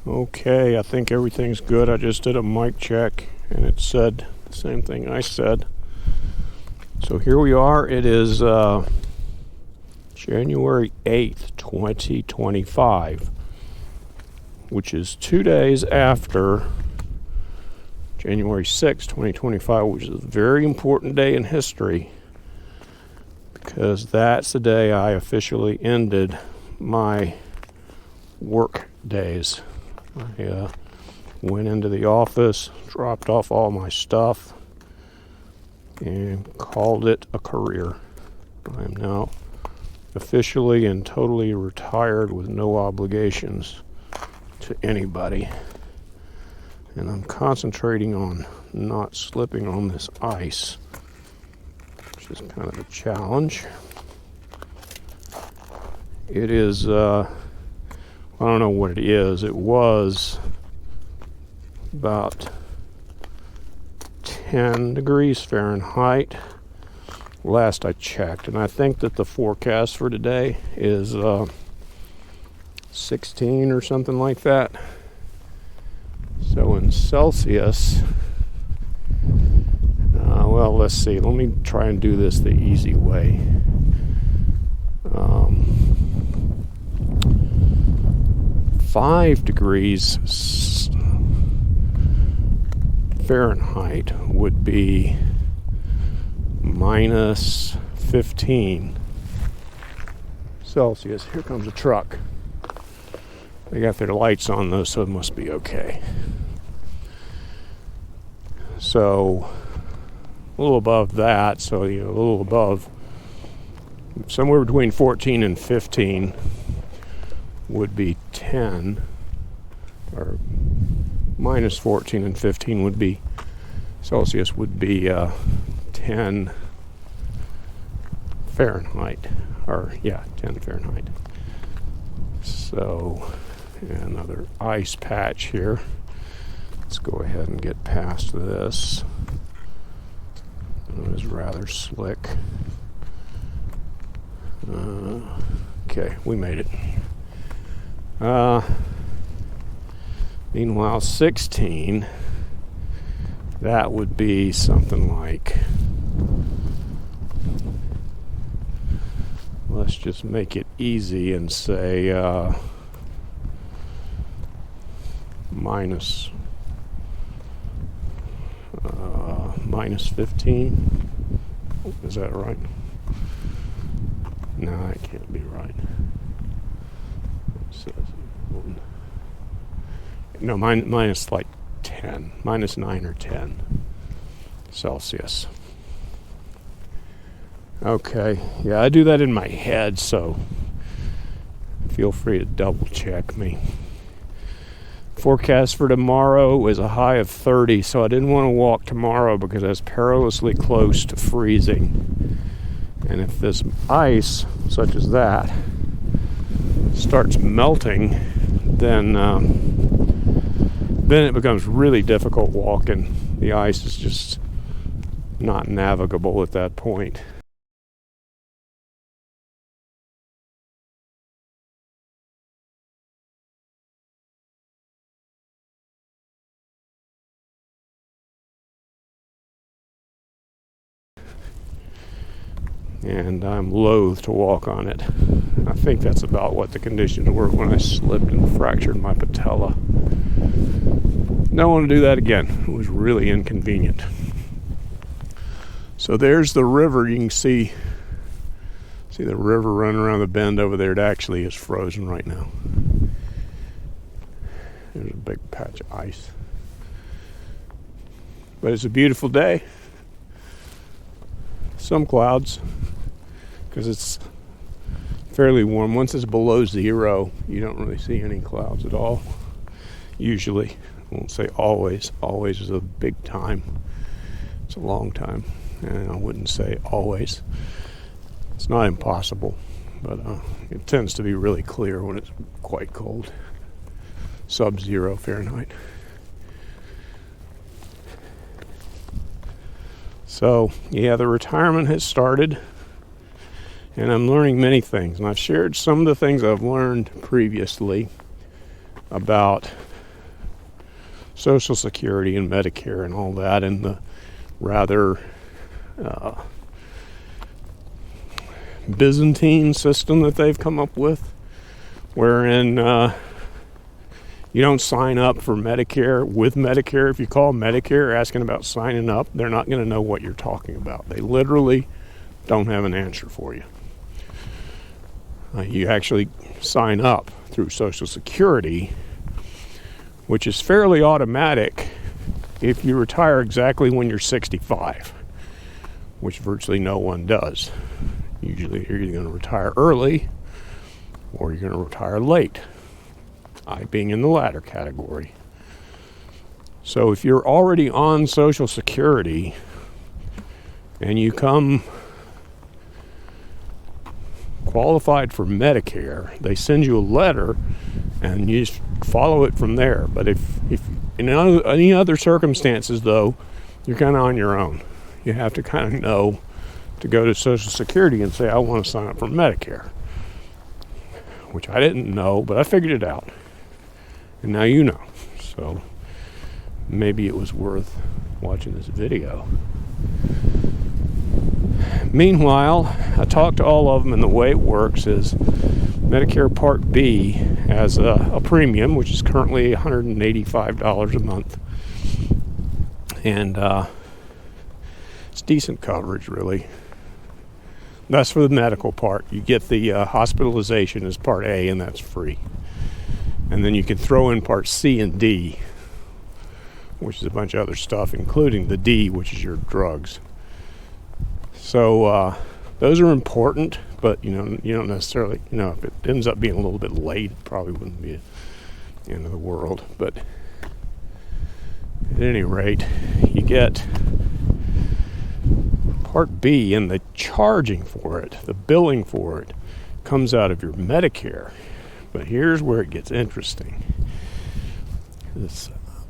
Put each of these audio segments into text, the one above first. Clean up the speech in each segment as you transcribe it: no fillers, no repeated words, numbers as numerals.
Okay, I think everything's good. I just did a mic check and it said the same thing I said. So here we are. It is January 8th, 2025, which is 2 days after January 6th, 2025, which is a very important day in history because that's the day I officially ended my work days. I went into the office, dropped off all my stuff, and called it a career. I am now officially and totally retired with no obligations to anybody. And I'm concentrating on not slipping on this ice, which is kind of a challenge. It is, I don't know what it is. It was about 10 degrees Fahrenheit last I checked, and I think that the forecast for today is 16 or something like that. So in Celsius, well, let's see. Let me try and do this the easy way. 5 degrees Fahrenheit would be minus 15 Celsius. Here comes a truck. They got their lights on though, so it must be okay. So a little above that, so a little above, somewhere between 14 and 15 would be 10, or minus 14 and 15 would be Celsius, would be 10 Fahrenheit, or 10 Fahrenheit. So another ice patch here. Let's go ahead and get past this. It was rather slick. Okay, we made it. Meanwhile, 16, that would be something like, let's just make it easy and say minus 15. Is that right? No, that can't be right. No, minus like 10, minus 9 or 10 Celsius. Okay, yeah, I do that in my head, so feel free to double check me. Forecast for tomorrow is a high of 30, so I didn't want to walk tomorrow because that's perilously close to freezing. And if this ice, such as that, starts melting, then it becomes really difficult walking. The ice is just not navigable at that point. And I'm loath to walk on it. I think that's about what the conditions were when I slipped and fractured my patella. Don't want to do that again. It was really inconvenient. So there's the river. You can see the river running around the bend over there. It actually is frozen right now. There's a big patch of ice. But it's a beautiful day. Some clouds, because it's fairly warm. Once it's below 0, you don't really see any clouds at all. Usually. I won't say always. Always is a big time. It's a long time. And I wouldn't say always. It's not impossible, but it tends to be really clear when it's quite cold. Sub-0 Fahrenheit. So, yeah, the retirement has started, and I'm learning many things. And I've shared some of the things I've learned previously about Social Security and Medicare and all that, and the rather Byzantine system that they've come up with, wherein you don't sign up for Medicare with Medicare. If you call Medicare asking about signing up, they're not going to know what you're talking about. They literally don't have an answer for you. You actually sign up through Social Security, which is fairly automatic if you retire exactly when you're 65, which virtually no one does. Usually you're either going to retire early or you're going to retire late. I being in the latter category. So if you're already on Social Security and you come qualified for Medicare, they send you a letter and you just follow it from there. But if in any other circumstances, though, you're kind of on your own. You have to kind of know to go to Social Security and say, I want to sign up for Medicare, which I didn't know, but I figured it out. And now you know. So maybe it was worth watching this video. Meanwhile, I talked to all of them, and the way it works is Medicare Part B has a premium, which is currently $185 a month. And it's decent coverage, really. That's for the medical part. You get the hospitalization as Part A, and that's free. And then you can throw in Part C and D, which is a bunch of other stuff, including the D, which is your drugs. So those are important, but you don't necessarily, if it ends up being a little bit late, it probably wouldn't be the end of the world. But at any rate, you get Part B, and the charging for it, the billing for it, comes out of your Medicare. But here's where it gets interesting.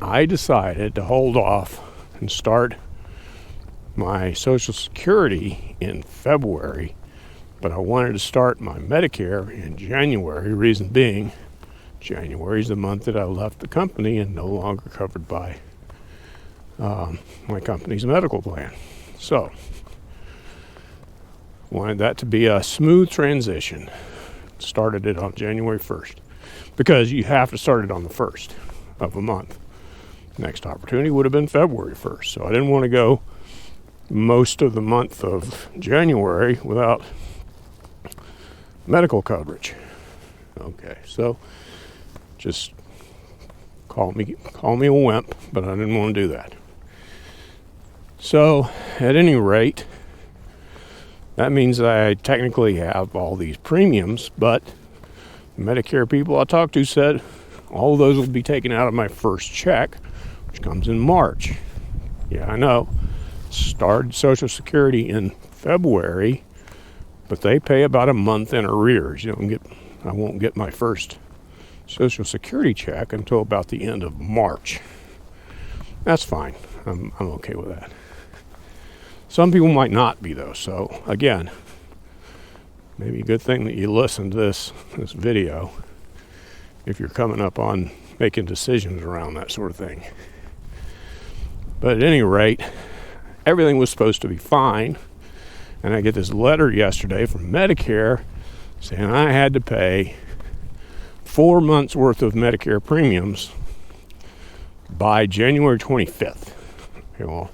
I decided to hold off and start my Social Security in February, but I wanted to start my Medicare in January. Reason being, January is the month that I left the company and no longer covered by my company's medical plan. So, wanted that to be a smooth transition. Started it on January 1st because you have to start it on the 1st of a month. Next opportunity would have been February 1st. So I didn't want to go most of the month of January without medical coverage. Okay, so just call me a wimp, but I didn't want to do that. So at any rate, that means I technically have all these premiums, but the Medicare people I talked to said all of those will be taken out of my first check, which comes in March. Yeah, I know. Started Social Security in February, but they pay about a month in arrears. I won't get my first Social Security check until about the end of March. That's fine. I'm okay with that. Some people might not be, though. So, again, maybe a good thing that you listen to this video if you're coming up on making decisions around that sort of thing. But at any rate, everything was supposed to be fine. And I get this letter yesterday from Medicare saying I had to pay 4 months worth of Medicare premiums by January 25th. Okay, well,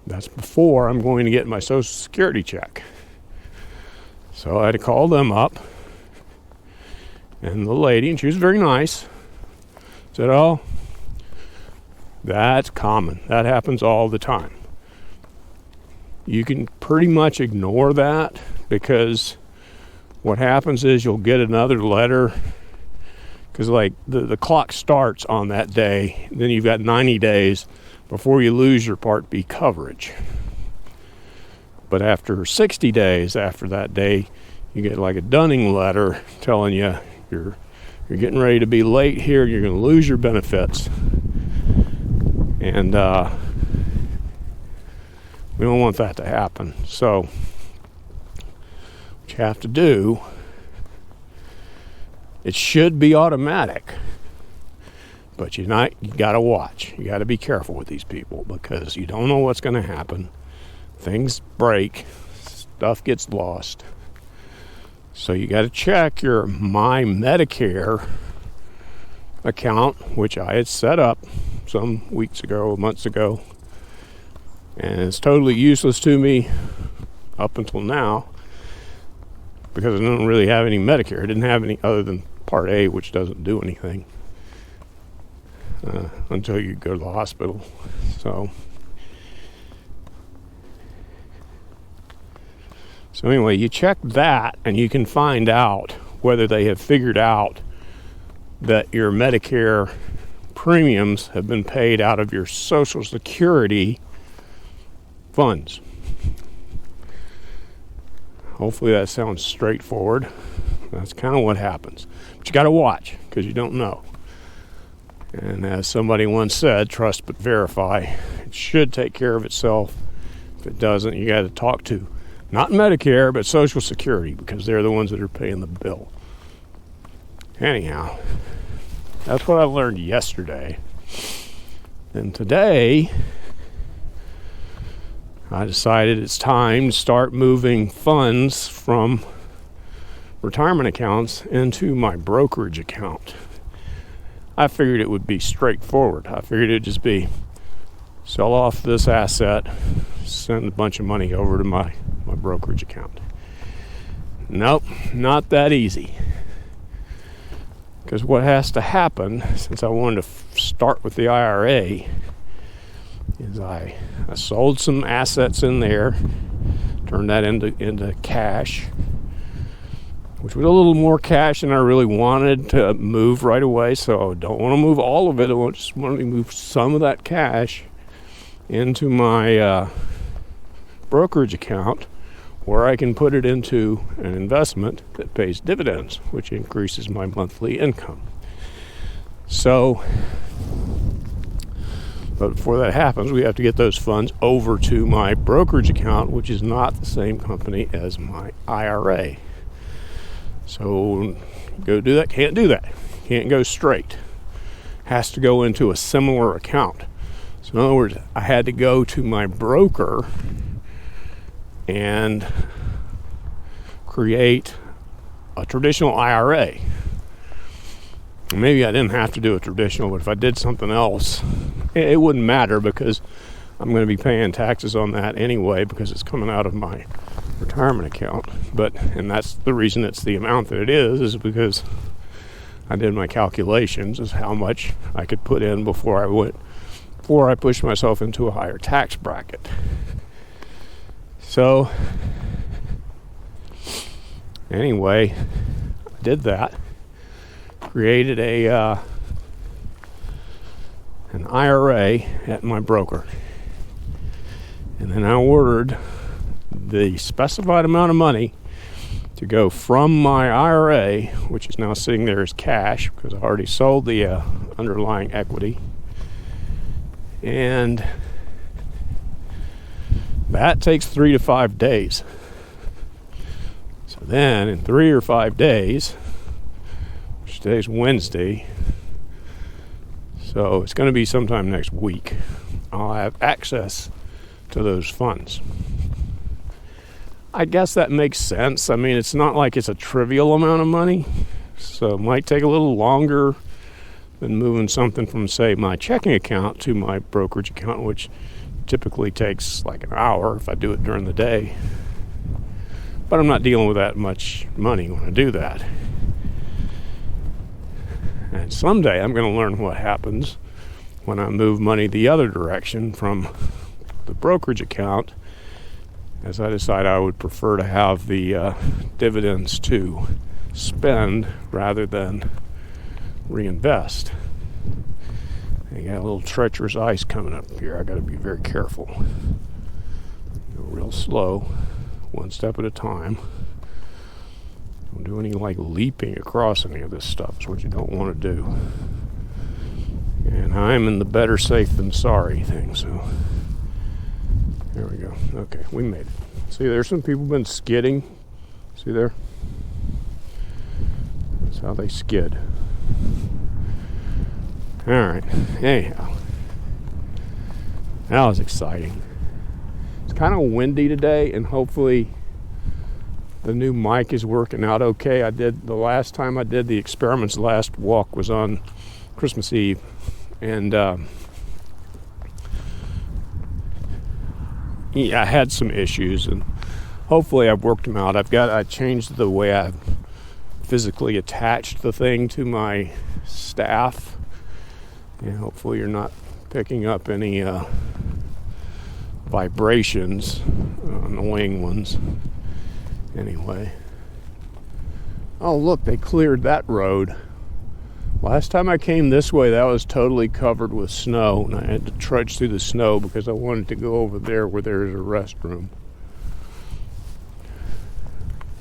that's before I'm going to get my Social Security check. So I had to call them up. And the lady, and she was very nice, said, oh, that's common. That happens all the time. You can pretty much ignore that because what happens is you'll get another letter because like the clock starts on that day. Then you've got 90 days before you lose your Part B coverage. But after 60 days after that day, you get like a dunning letter telling you you're getting ready to be late here, you're going to lose your benefits. And we don't want that to happen. So what you have to do, it should be automatic. But you got to watch. You got to be careful with these people because you don't know what's going to happen. Things break. Stuff gets lost. So you got to check your My Medicare account, which I had set up some weeks ago, months ago. And it's totally useless to me up until now because I don't really have any Medicare. I didn't have any other than Part A, which doesn't do anything until you go to the hospital. So anyway, you check that and you can find out whether they have figured out that your Medicare premiums have been paid out of your Social Security funds. Hopefully that sounds straightforward. That's kind of what happens. But you got to watch because you don't know. And as somebody once said, trust but verify. It should take care of itself. If it doesn't, you got to talk to not Medicare, but Social Security because they're the ones that are paying the bill. Anyhow, that's what I learned yesterday. And today, I decided it's time to start moving funds from retirement accounts into my brokerage account. I figured it would be straightforward. I figured it'd just be sell off this asset, send a bunch of money over to my brokerage account. Nope, not that easy. Because what has to happen, since I wanted to start with the IRA, is I sold some assets in there, turned that into cash, which was a little more cash than I really wanted to move right away. So I don't want to move all of it. I just want to move some of that cash into my brokerage account where I can put it into an investment that pays dividends, which increases my monthly income. So, but before that happens, we have to get those funds over to my brokerage account, which is not the same company as my IRA. So, go do that. Can't do that. Can't go straight. Has to go into a similar account. So, in other words, I had to go to my broker and create a traditional IRA. Maybe I didn't have to do a traditional, but if I did something else, it wouldn't matter because I'm going to be paying taxes on that anyway because it's coming out of my retirement account. And that's the reason it's the amount that it is because I did my calculations as how much I could put in before I pushed myself into a higher tax bracket. So anyway, I did that. Created an IRA at my broker. And then I ordered the specified amount of money to go from my IRA, which is now sitting there as cash because I already sold the underlying equity. And that takes 3 to 5 days. So then in 3 or 5 days, which today's Wednesday, so it's going to be sometime next week, I'll have access to those funds. I guess that makes sense. I mean, it's not like it's a trivial amount of money, so it might take a little longer than moving something from, say, my checking account to my brokerage account, which typically takes like an hour if I do it during the day. But I'm not dealing with that much money when I do that. And someday I'm going to learn what happens when I move money the other direction from the brokerage account, as I decide I would prefer to have the dividends to spend rather than reinvest. I got a little treacherous ice coming up here. I got to be very careful. Go real slow, one step at a time. Don't do any like leaping across any of this stuff. It's what you don't want to do. And I'm in the better safe than sorry thing. So there we go. Okay, we made it. See, there's some people been skidding. See there? That's how they skid. All right. Anyhow, that was exciting. It's kind of windy today, and hopefully the new mic is working out okay. The last time I did the experiments, last walk was on Christmas Eve, and yeah, I had some issues, and hopefully I've worked them out. I changed the way I've physically attached the thing to my staff, and hopefully you're not picking up any vibrations, annoying ones. Anyway, oh look, they cleared that road. Last time I came this way, that was totally covered with snow, and I had to trudge through the snow because I wanted to go over there where there is a restroom.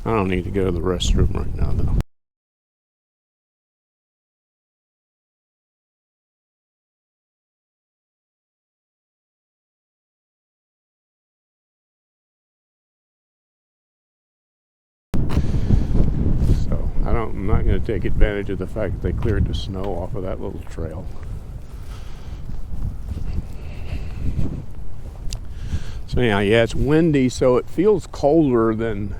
I don't need to go to the restroom right now, though. I'm not going to take advantage of the fact that they cleared the snow off of that little trail. So anyhow, yeah, it's windy, so it feels colder than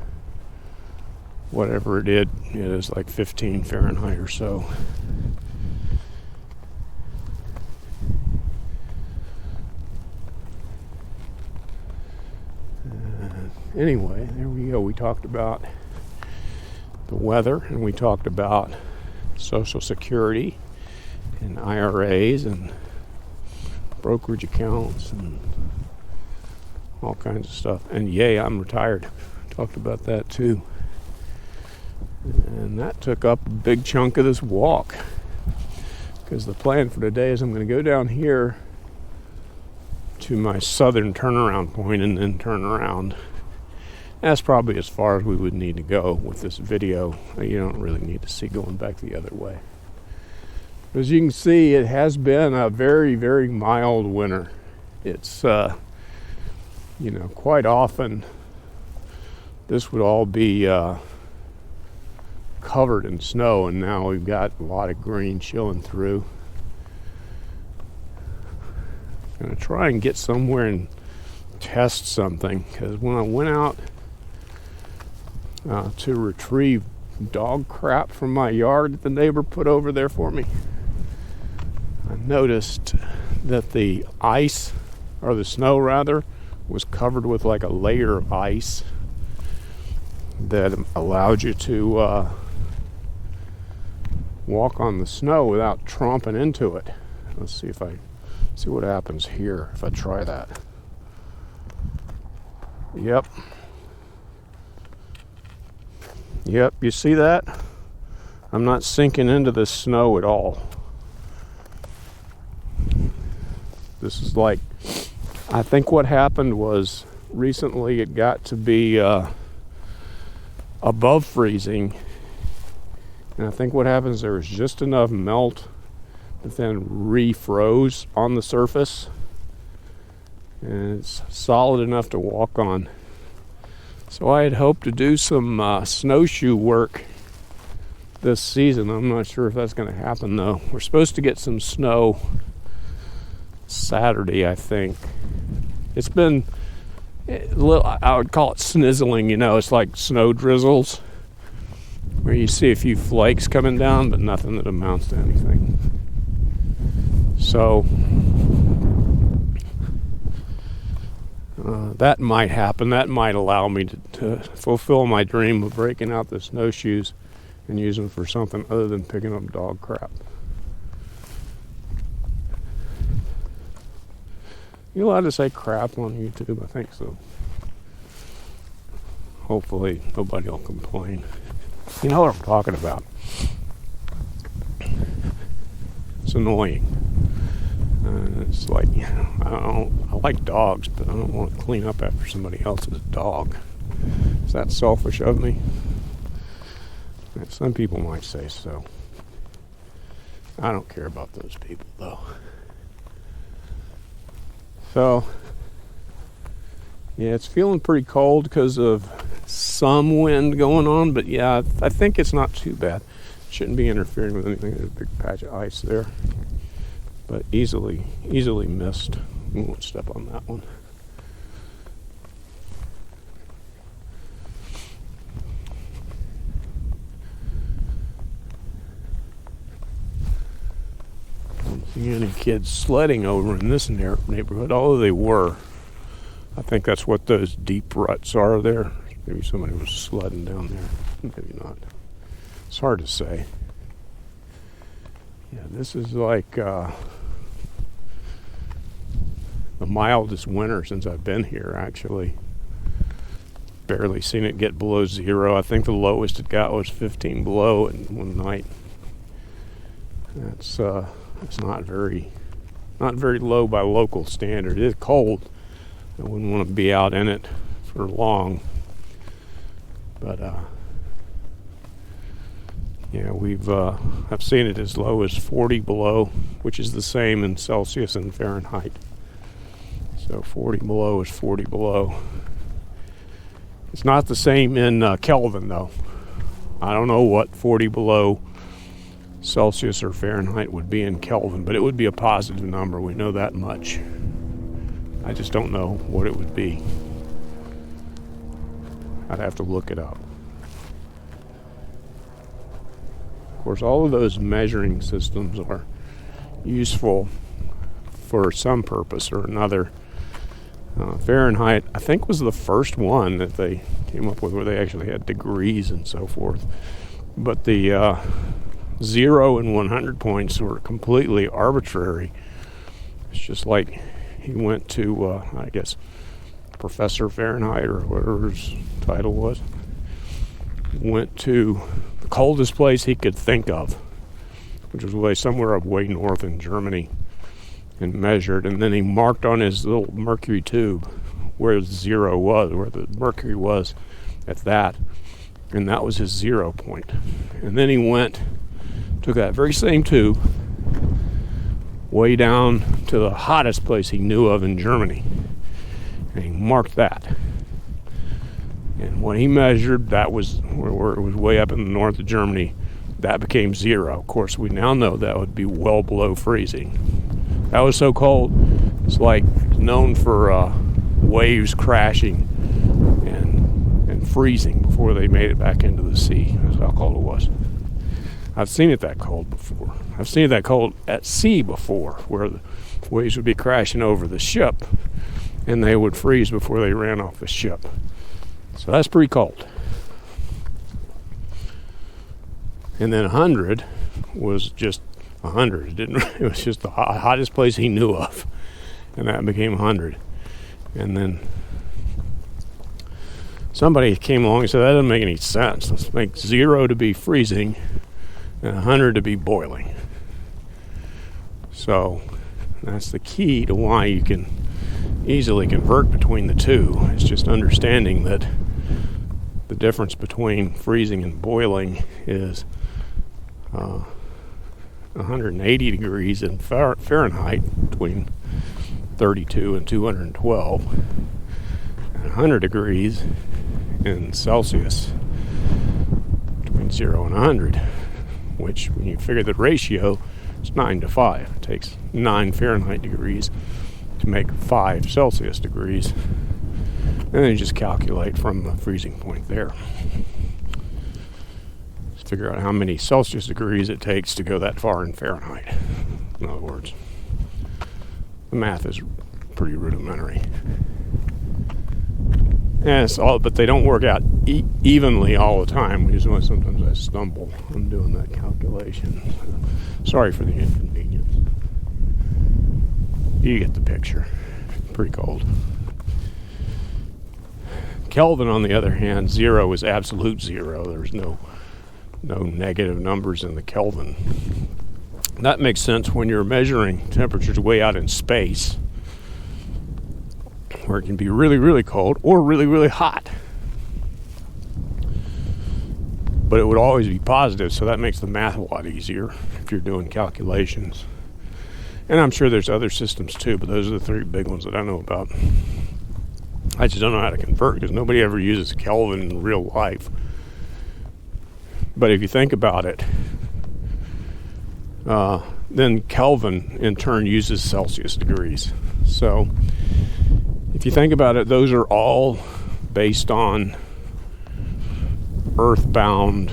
whatever it is, like 15 Fahrenheit or so. Anyway, there we go. We talked about the weather, and we talked about Social Security and IRAs and brokerage accounts and all kinds of stuff. And yay, I'm retired. Talked about that too. And that took up a big chunk of this walk, because the plan for today is I'm going to go down here to my southern turnaround point and then turn around. That's probably as far as we would need to go with this video. You don't really need to see going back the other way. As you can see, it has been a very, very mild winter. It's, quite often this would all be covered in snow, and now we've got a lot of green showing through. I'm going to try and get somewhere and test something, because when I went out to retrieve dog crap from my yard that the neighbor put over there for me, I noticed that the ice, or the snow rather, was covered with like a layer of ice that allowed you to walk on the snow without tromping into it. Let's see what happens here if I try that. Yep, you see that? I'm not sinking into the snow at all. This is like, I think what happened was recently it got to be above freezing, and I think what happens, there was just enough melt that then refroze on the surface, and it's solid enough to walk on. So I had hoped to do some snowshoe work this season. I'm not sure if that's going to happen, though. We're supposed to get some snow Saturday, I think. It's been a little, I would call it snizzling, it's like snow drizzles, where you see a few flakes coming down, but nothing that amounts to anything. So that might happen. That might allow me to fulfill my dream of breaking out the snowshoes and use them for something other than picking up dog crap. You allowed to say crap on YouTube? I think so. Hopefully nobody will complain. You know what I'm talking about. It's annoying. It's like, I like dogs, but I don't want to clean up after somebody else's dog. Is that selfish of me? Some people might say so. I don't care about those people, though. So, yeah, it's feeling pretty cold because of some wind going on, but yeah, I think it's not too bad. Shouldn't be interfering with anything. There's a big patch of ice there. but easily missed. We won't step on that one. Don't see any kids sledding over in this neighborhood, although they were. I think that's what those deep ruts are there. Maybe somebody was sledding down there. Maybe not. It's hard to say. Yeah, this is like the mildest winter since I've been here, actually. Barely seen it get below 0. I think the lowest it got was 15 below in one night. That's not very low by local standard. It is cold. I wouldn't want to be out in it for long. But yeah, I've seen it as low as 40 below, which is the same in Celsius and Fahrenheit. So 40 below is 40 below. It's not the same in Kelvin, though. I don't know what 40 below Celsius or Fahrenheit would be in Kelvin, but it would be a positive number. We know that much. I just don't know what it would be. I'd have to look it up. Of course, all of those measuring systems are useful for some purpose or another. Fahrenheit, I think, was the first one that they came up with where they actually had degrees and so forth. But the 0 and 100 points were completely arbitrary. It's just like he went to, I guess, Professor Fahrenheit or whatever his title was, went to the coldest place he could think of, which was somewhere up way north in Germany, and measured, and then he marked on his little mercury tube where 0 was, where the mercury was at that, and that was his 0 point. And then he took that very same tube way down to the hottest place he knew of in Germany, and he marked that. And when he measured, that was where it was way up in the north of Germany, that became 0. Of course, we now know that would be well below freezing. That was so cold, it's like known for waves crashing and freezing before they made it back into the sea. That's how cold it was. I've seen it that cold before. I've seen it that cold at sea before, where the waves would be crashing over the ship and they would freeze before they ran off the ship. So that's pretty cold. And then 100 was just 100. It was just the hottest place he knew of, and that became 100. And then somebody came along and said, that doesn't make any sense. Let's make 0 to be freezing and 100 to be boiling. So that's the key to why you can easily convert between the two. It's just understanding that the difference between freezing and boiling is 180 degrees in Fahrenheit, between 32 and 212, and 100 degrees in Celsius, between 0 and 100, which, when you figure the ratio, it's 9 to 5. It takes 9 Fahrenheit degrees to make 5 Celsius degrees, and then you just calculate from the freezing point there. Just figure out how many Celsius degrees it takes to go that far in Fahrenheit. In other words, the math is pretty rudimentary. Yes, but they don't work out evenly all the time, which is why sometimes I stumble on doing that calculation. Sorry for the inconvenience. You get the picture. Pretty cold. Kelvin, on the other hand, 0 is absolute 0. There's no negative numbers in the Kelvin. That makes sense when you're measuring temperatures way out in space, where it can be really, really cold or really, really hot. But it would always be positive, so that makes the math a lot easier if you're doing calculations. And I'm sure there's other systems too, but those are the 3 big ones that I know about. I just don't know how to convert because nobody ever uses Kelvin in real life. But if you think about it, Then Kelvin in turn uses Celsius degrees. So if you think about it, those are all based on earthbound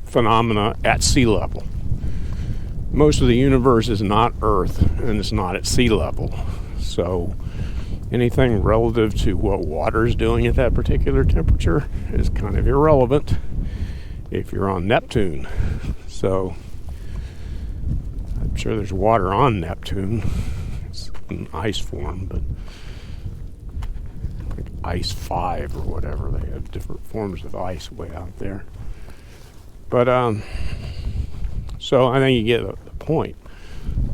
phenomena at sea level. Most of the universe is not Earth, and it's not at sea level. So anything relative to what water is doing at that particular temperature is kind of irrelevant if you're on Neptune. So I'm sure there's water on Neptune. It's in ice form, but like ice 5 or whatever. They have different forms of ice way out there. But so I think you get the point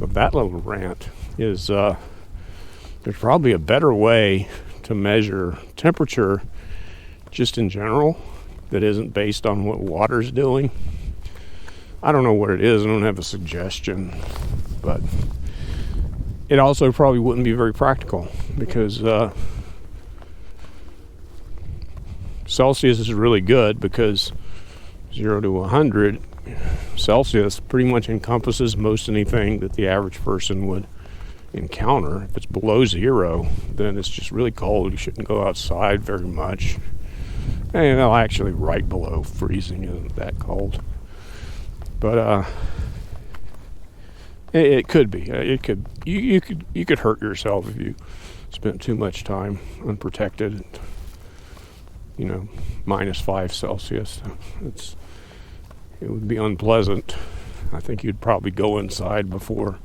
of that little rant is there's probably a better way to measure temperature just in general that isn't based on what water's doing. I don't know what it is. I don't have a suggestion, but it also probably wouldn't be very practical because Celsius is really good because 0 to 100 Celsius pretty much encompasses most anything that the average person would encounter. If it's below 0, then it's just really cold. You shouldn't go outside very much. And actually right below freezing isn't that cold. But it could be. It could. You could hurt yourself if you spent too much time unprotected. You know, -5 Celsius. It would be unpleasant. I think you'd probably go inside before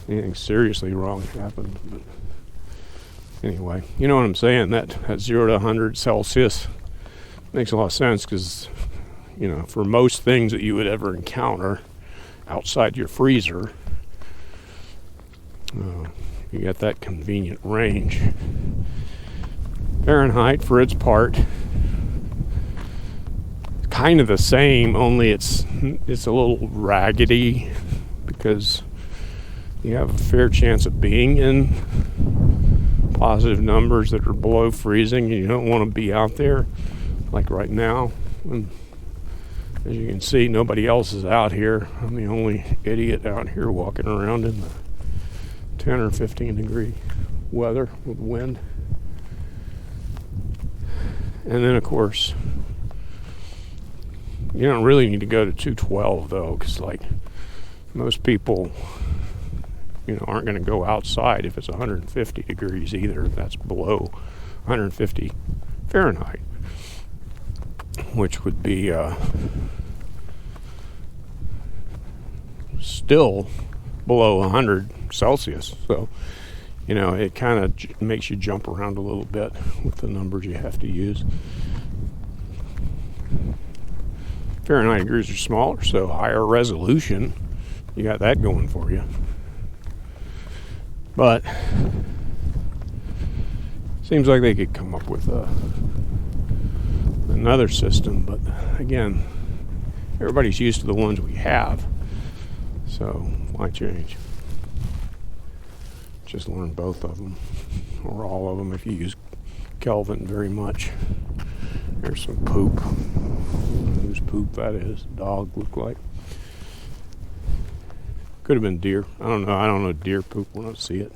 anything seriously wrong happened. But anyway, you know what I'm saying? That 0 to 100 Celsius makes a lot of sense because, you know, for most things that you would ever encounter outside your freezer, you got that convenient range. Fahrenheit, for its part, kind of the same, only it's a little raggedy because you have a fair chance of being in positive numbers that are below freezing, and you don't want to be out there like right now. And as you can see, nobody else is out here. I'm the only idiot out here walking around in the 10 or 15 degree weather with wind. And then, of course, you don't really need to go to 212 though, because like most people, you know, aren't going to go outside if it's 150 degrees either. That's below 150 Fahrenheit, which would be still below 100 Celsius. So, you know, it kind of makes you jump around a little bit with the numbers you have to use. Fahrenheit degrees are smaller, so higher resolution. You got that going for you. But seems like they could come up with another system. But again, everybody's used to the ones we have, so why change? Just learn both of them, or all of them if you use Kelvin very much. There's some poop. Whose poop that is? Dog look like. Could have been deer. I don't know. I don't know deer poop when I see it.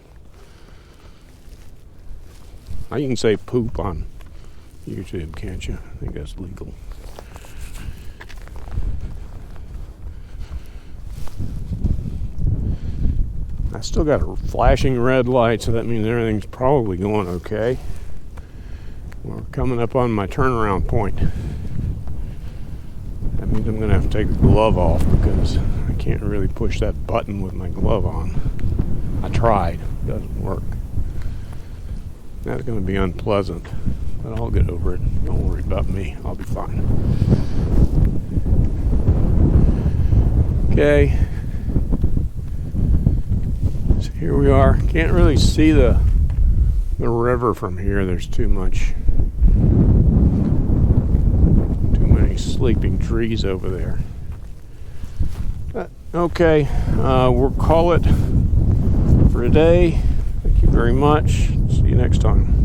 You can say poop on YouTube, can't you? I think that's legal. I still got a flashing red light, so that means everything's probably going okay. We're coming up on my turnaround point. That means I'm going to have to take the glove off because I can't really push that button with my glove on. I tried. It doesn't work. That's going to be unpleasant, but I'll get over it. Don't worry about me. I'll be fine. Okay. So here we are. Can't really see the river from here. There's too many sleeping trees over there. Okay, we'll call it for today. Thank you very much. See you next time.